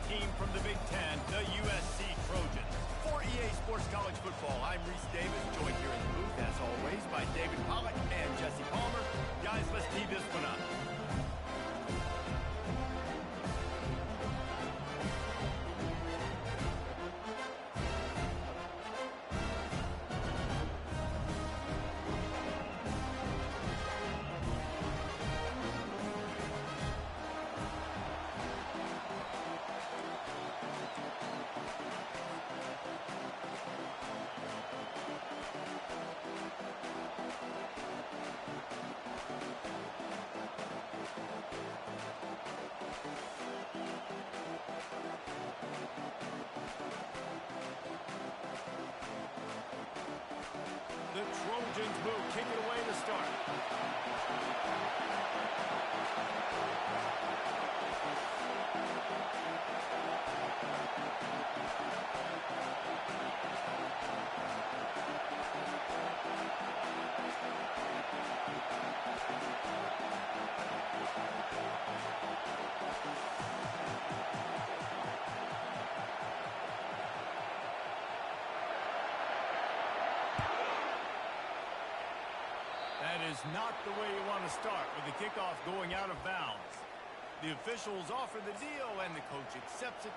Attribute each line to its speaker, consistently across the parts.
Speaker 1: team from the Big Ten, the USC Trojans. For EA Sports College Football, I'm Reese Davis, joined here in the booth, as always, by David Pollack and Jesse Palmer. Guys, let's tee this one up. The Trojans will kick it away to start. That is not the way you want to start with the kickoff going out of bounds. The officials offer the deal and the coach accepts it.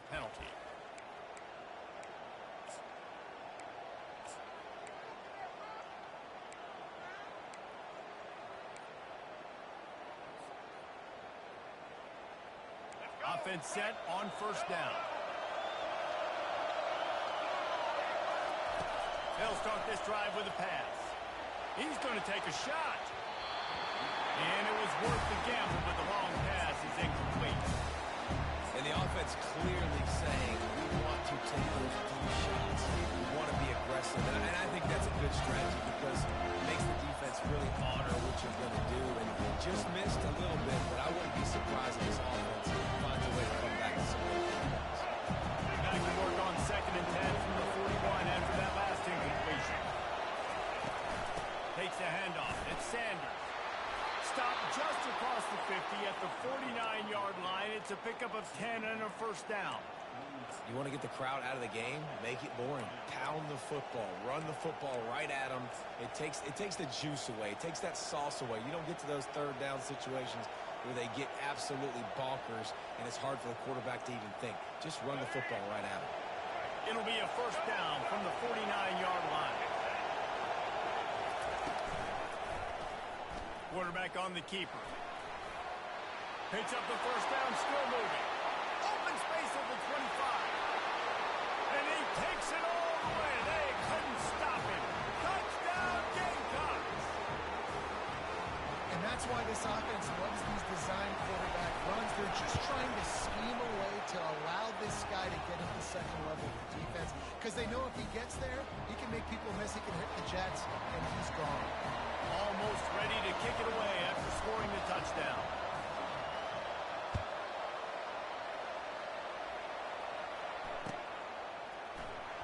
Speaker 1: Penalty. Offense set on first down. They'll start this drive with a pass. He's going to take a shot. And it was worth the gamble, but the long pass is incomplete.
Speaker 2: And the offense clearly saying, we want to take those deep shots. We want to be aggressive. And I think that's a good strategy because it makes the defense really honor what you're going to do. And just missed a little bit, but I wouldn't be surprised if this offense finds a way to come back to some good points.
Speaker 1: Back to work on 2nd and 10 from the 41 after that last incompletion. Takes a handoff. It's Sanders. Stopped just across the 50 at the 49-yard line. It's a pickup of 10 and a first down.
Speaker 2: You want to get the crowd out of the game? Make it boring. Pound the football. Run the football right at them. It takes the juice away. It takes that sauce away. You don't get to those third down situations where they get absolutely bonkers and it's hard for the quarterback to even think. Just run the football right at them.
Speaker 1: It'll be a first down from the 49-yard line. Quarterback on the keeper. Picks up the first down, still moving. Open space at the 25. And he takes it all the way. They couldn't stop him. Touchdown, Gamecocks!
Speaker 3: And that's why this offense loves these design quarterback runs. They're just trying to scheme a way to allow this guy to get into the second level of defense because they know if he gets there, he can make people miss, he can hit the Jets, and he's gone.
Speaker 1: Almost ready to kick it away after scoring the touchdown.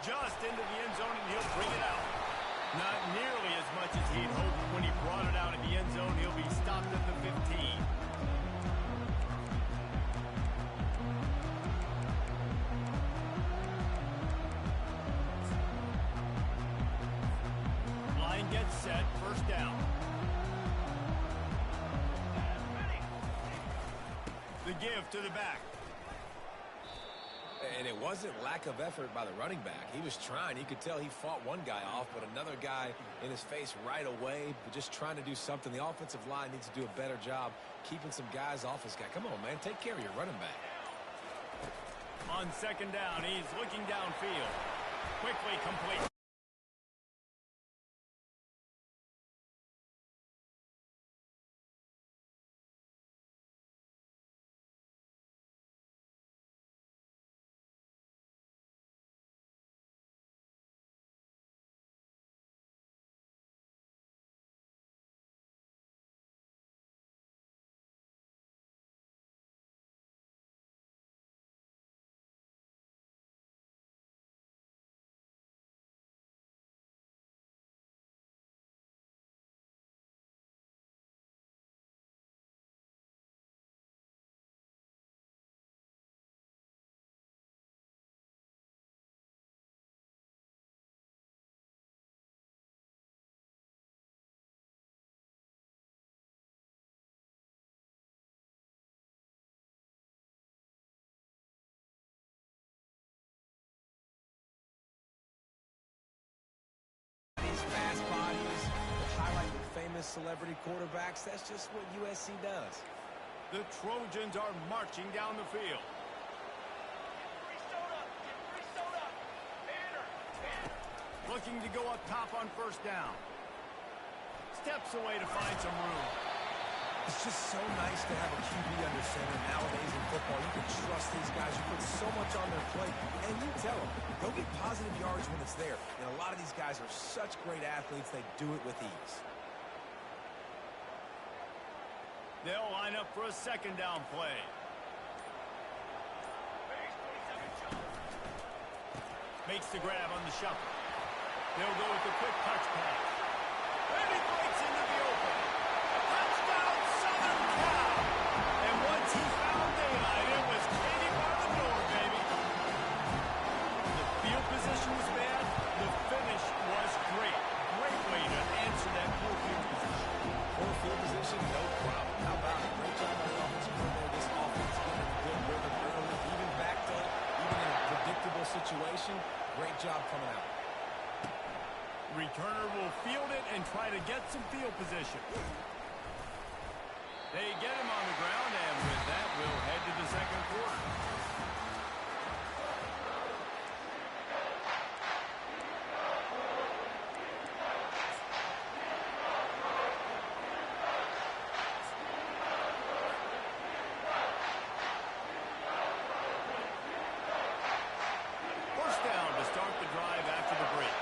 Speaker 1: Just into the end zone, and he'll bring it out. Not nearly as much as he'd hoped when he brought it out in the end zone. He'll be stopped at the 15. Line gets set, first down. give to the back.
Speaker 2: And it wasn't lack of effort by the running back. He was trying. You could tell he fought one guy off, but another guy in his face right away, but just trying to do something. The offensive line needs to do a better job keeping some guys off his guy. Come on, man. Take care of your running back.
Speaker 1: On second down, he's looking downfield. Quickly complete.
Speaker 2: Fast bodies, highlight the famous celebrity quarterbacks. That's just what USC does.
Speaker 1: The Trojans are marching down the field. Looking to go up top on first down. Steps away to find some room.
Speaker 2: It's just so nice to have a QB under center nowadays in football. You can trust these guys. You put so much on their plate, and you tell them, go get positive yards when it's there. And a lot of these guys are such great athletes, they do it with ease.
Speaker 1: They'll line up for a second down play. Makes the grab on the shuffle. They'll go with the quick touch pass. And he breaks into the open. Touchdown, Southern Cal! And once he found daylight, it was Katie by the door, baby. The field position was bad. The finish was great. Great way to answer that poor field position.
Speaker 2: Poor field position, no problem. How about it? Great job by the offensive coordinator. This offense getting a good rhythm early, even backed up, even in a predictable situation. Great job coming out.
Speaker 1: Returner will field it and try to get some field position. They get him on the ground, and with that, we'll head to the second quarter. First down to start the drive after the break.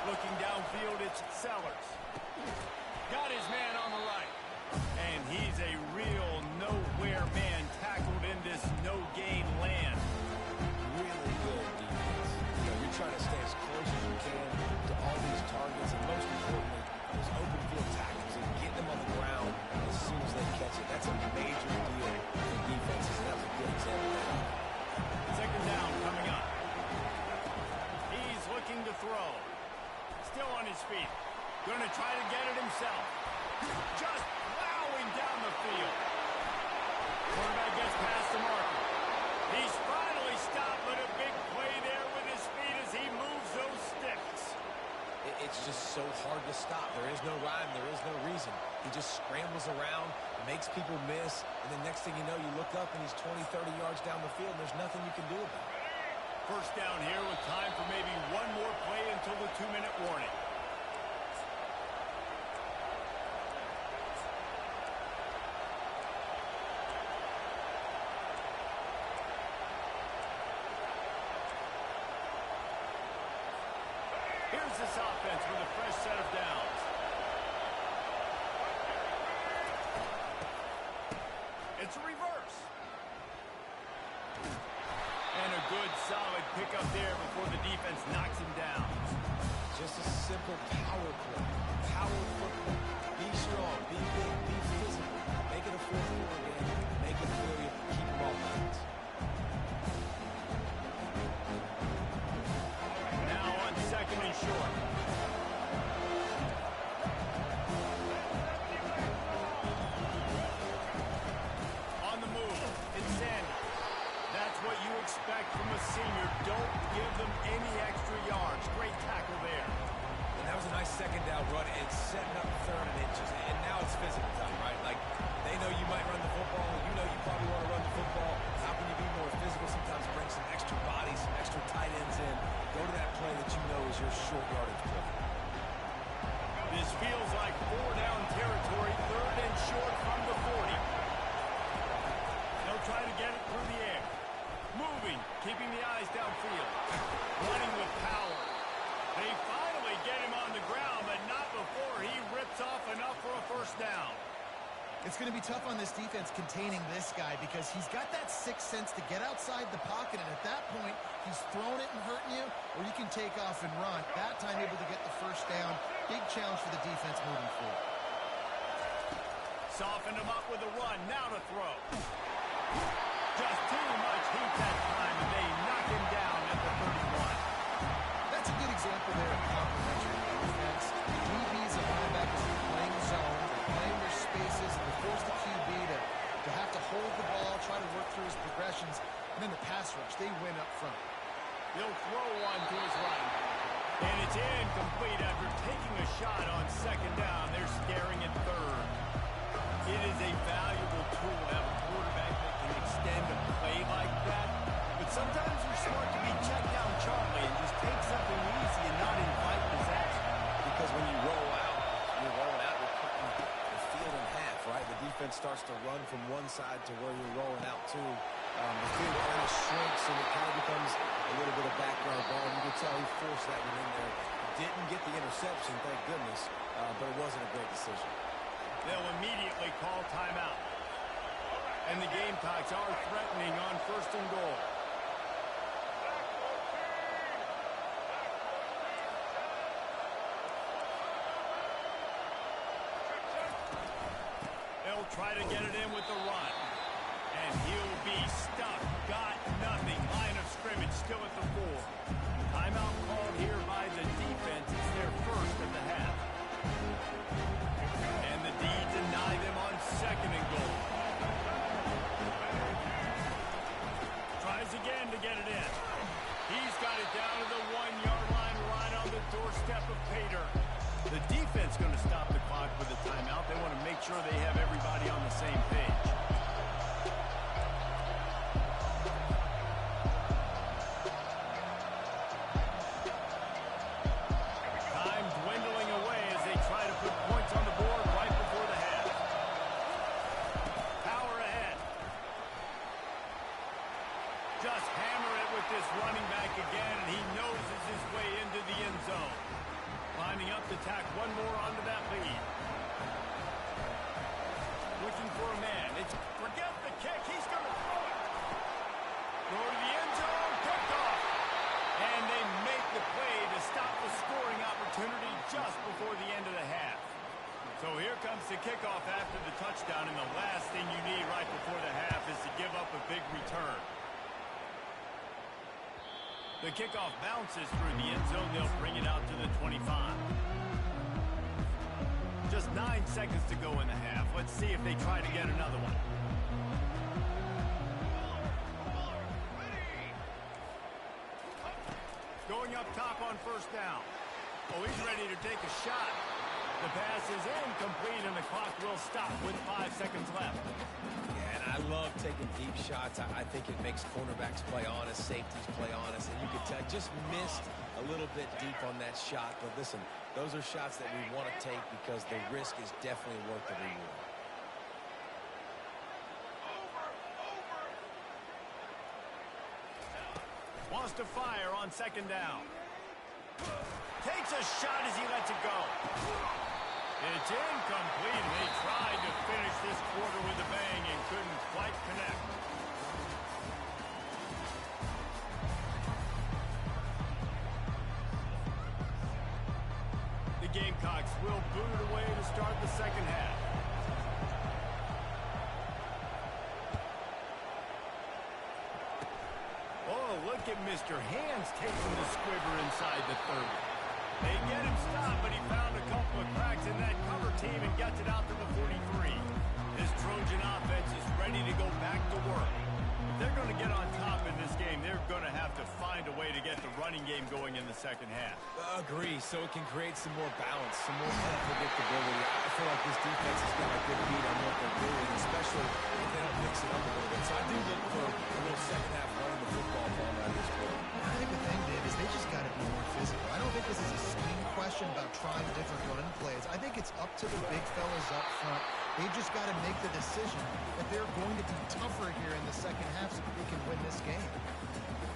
Speaker 1: Looking downfield, it's Sellers. Got his man on the right. And he's a real nowhere man tackled in this no-gain land.
Speaker 2: Really good defense. You know, you're trying to stay as close as you can to all these targets, and most importantly, those open field tackles and get them on the ground as soon as they catch it. That's a major deal for defenses, and that was a good example of that.
Speaker 1: Second down coming up. He's looking to throw. Still on his feet. Going to try to get it himself. Just plowing down the field. Quarterback gets past the marker. He's finally stopped, but a big play there with his feet as he moves those sticks.
Speaker 2: It's just so hard to stop. There is no rhyme. There is no reason. He just scrambles around, makes people miss, and the next thing you know, you look up and he's 20, 30 yards down the field, and there's nothing you can do about it.
Speaker 1: First down here with time for maybe one more play until the 2-minute warning. Here's this offense with a fresh set of downs. It's a reverse. And a good, solid pickup there before the defense knocks him down.
Speaker 2: Just a simple power play. Power football. Be strong. Be big. Be physical. Make it a fourth quarter game. Make it brilliant. Keep them off balance.
Speaker 1: Now on second and short.
Speaker 2: second down run and setting up third and inches. And now it's physical time, right? Like, they know you might run the football. You know you probably want to run the football. How can you be more physical? Sometimes bring some extra bodies, some extra tight ends in. Go to that play that you know is your short yardage play.
Speaker 1: This feels like 4-down territory, third and short from the 40. They'll try to get it through the air. Moving, keeping the eyes downfield. Running with power. They finally get him on the ground, but not before he rips off enough for a first down.
Speaker 3: It's going to be tough on this defense containing this guy because he's got that sixth sense to get outside the pocket, and at that point, he's throwing it and hurting you, or you can take off and run. That time able to get the first down. Big challenge for the defense moving forward.
Speaker 1: Softened him up with a run. Now to throw. Just too much heat that time, and they knock him down at the 31.
Speaker 3: That's a good example there of complementary defense. DBs and linebackers are playing zone, they're playing their spaces, and they force the QB to have to hold the ball, try to work through his progressions, and then the pass rush, they win up front.
Speaker 1: He'll throw one to his right. And it's incomplete after taking a shot on second down. They're staring at third. It is a valuable tool to have a quarterback that can extend a play like that. But sometimes you're smart to be checked down Charlie and just take something easy and not invite disaster.
Speaker 2: Because when you roll out, you're rolling out, you're cutting the field in half, right? The defense starts to run from one side to where you're rolling out to. The field kind of shrinks and it kind of becomes a little bit of background ball. You can tell he forced that one in there. Didn't get the interception, thank goodness, but it wasn't a great decision.
Speaker 1: They'll immediately call timeout. And the Gamecocks are threatening on first and goal. They'll try to get it in with the run. And he'll be stuck. Got nothing. Line of scrimmage still at the 4. Timeout called here by the defense. It's their first of the half. And the D deny them on second and goal. Tries again to get it in. He's got it down to the 1-yard line right on the doorstep of Pater. The defense going to stop the clock with a timeout. They want to make sure they have everybody on the same page. Time dwindling away as they try to put points on the board right before the half. Power ahead. Just hammer it with this running back again, and he noses his way into the end zone. Lining up to tack one more onto that lead. Looking for a man. Forget the kick. He's going to throw it. Throw to the end zone. Picked off. And they make the play to stop the scoring opportunity just before the end of the half. So here comes the kickoff after the touchdown, and the last thing you need right before the half is to give up a big return. The kickoff bounces through the end zone. They'll bring it out to the 25. Just 9 seconds to go in the half. Let's see if they try to get another one. Going up top on first down. Oh, he's ready to take a shot. The pass is incomplete, and the clock will stop with 5 seconds left.
Speaker 2: And I love taking deep shots. I think it makes cornerbacks play honest, safeties play honest, and you could tell just missed a little bit deep on that shot. But listen, those are shots that we want to take because the risk is definitely worth the reward.
Speaker 1: Wants to fire on second down. Takes a shot as he lets it go. It's incomplete. They tried to finish this quarter with a bang and couldn't quite connect. The Gamecocks will boot it away to start the second half. Oh, look at Mr. Hands taking the squiver inside the 30. They get him stopped, but he found a couple of cracks in that cover team and gets it out to the 43. This Trojan offense is ready to go back to work. If they're going to get on top in this game, they're going to have to find a way to get the running game going in the second half.
Speaker 2: Agree, so it can create some more balance, some more unpredictability. I feel like this defense has got a good beat on what they're doing, especially if they don't mix it up a little bit. So I do look for a little second half running the football ball out of this quarter.
Speaker 3: I think the thing, Dave, is they just got to be more physical. I don't think this is a scheme question about trying different run plays. I think it's up to the big fellas up front. They've just got to make the decision that they're going to be tougher here in the second half so that they can win this game.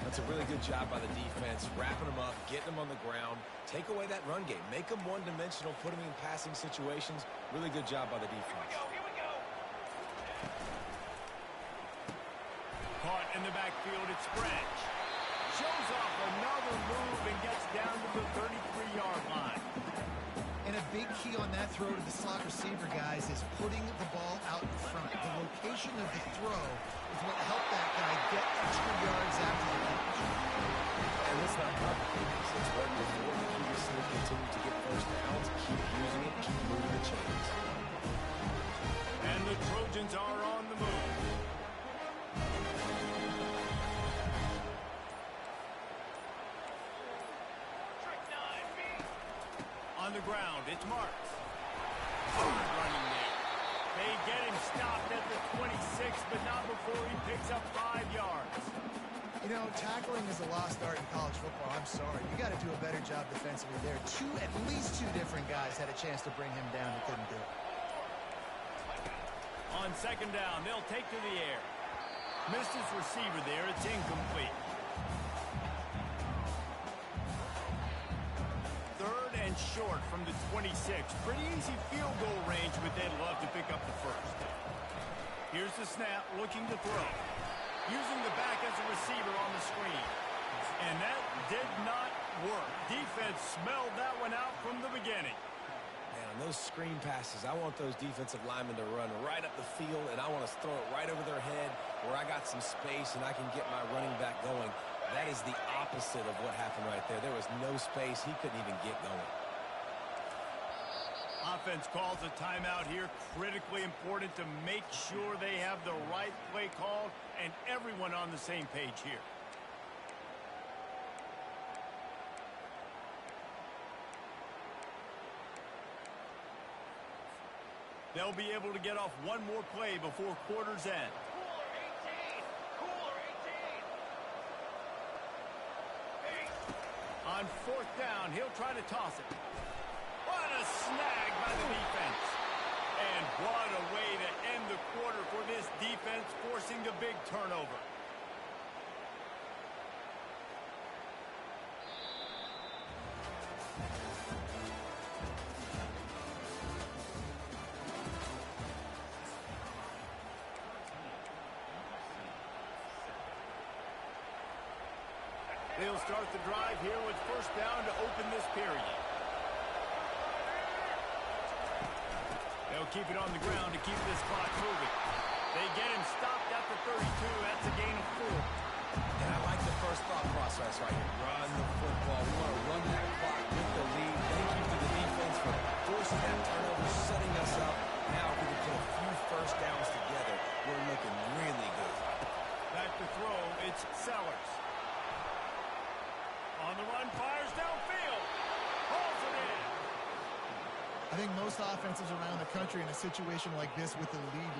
Speaker 2: That's a really good job by the defense, wrapping them up, getting them on the ground, take away that run game, make them one-dimensional, put them in passing situations. Really good job by the defense.
Speaker 1: Here we go. Caught in the backfield, it's Branch. Shows off another move and gets down to the 33-yard line.
Speaker 3: And a big key on that throw to the slot receiver, guys, is putting the ball out in front. The location of the throw is what helped that guy get extra yards after the catch.
Speaker 2: And let's not complicate this. It's worked before. The key is to continue to get first downs, keep using it, keep moving the chains.
Speaker 1: And the Trojans are on the move. On the ground, it's Marks. Hard running there. They get him stopped at the 26, but not before he picks up 5 yards.
Speaker 3: You know, tackling is a lost art in college football. I'm sorry. You got to do a better job defensively there. At least two different guys had a chance to bring him down and couldn't do it.
Speaker 1: On second down, they'll take to the air. Missed his receiver there. It's incomplete. Short from the 26. Pretty easy field goal range, but they'd love to pick up the first. Here's the snap, looking to throw. Using the back as a receiver on the screen. And that did not work. Defense smelled that one out from the beginning.
Speaker 2: Man, on those screen passes, I want those defensive linemen to run right up the field, and I want to throw it right over their head where I got some space and I can get my running back going. That is the opposite of what happened right there. There was no space. He couldn't even get going.
Speaker 1: Offense calls a timeout here. Critically important to make sure they have the right play call and everyone on the same page here. They'll be able to get off one more play before quarter's end. On fourth down, he'll try to toss it. What a snag by the defense. And what a way to end the quarter for this defense, forcing the big turnover. They'll start the drive here with first down to open this period. They'll keep it on the ground to keep this clock moving. They get him stopped at the 32. That's a gain of 4.
Speaker 2: And I like the first thought process right here. Run the football. We want to run that clock with the lead. Thank you to the defense for forcing that turnover, setting us up. Now if we can put a few first downs together, we're looking really good.
Speaker 1: Back to throw, it's Sellers. On the run, fires downfield. Hauls it in.
Speaker 3: I think most offenses around the country in a situation like this with the lead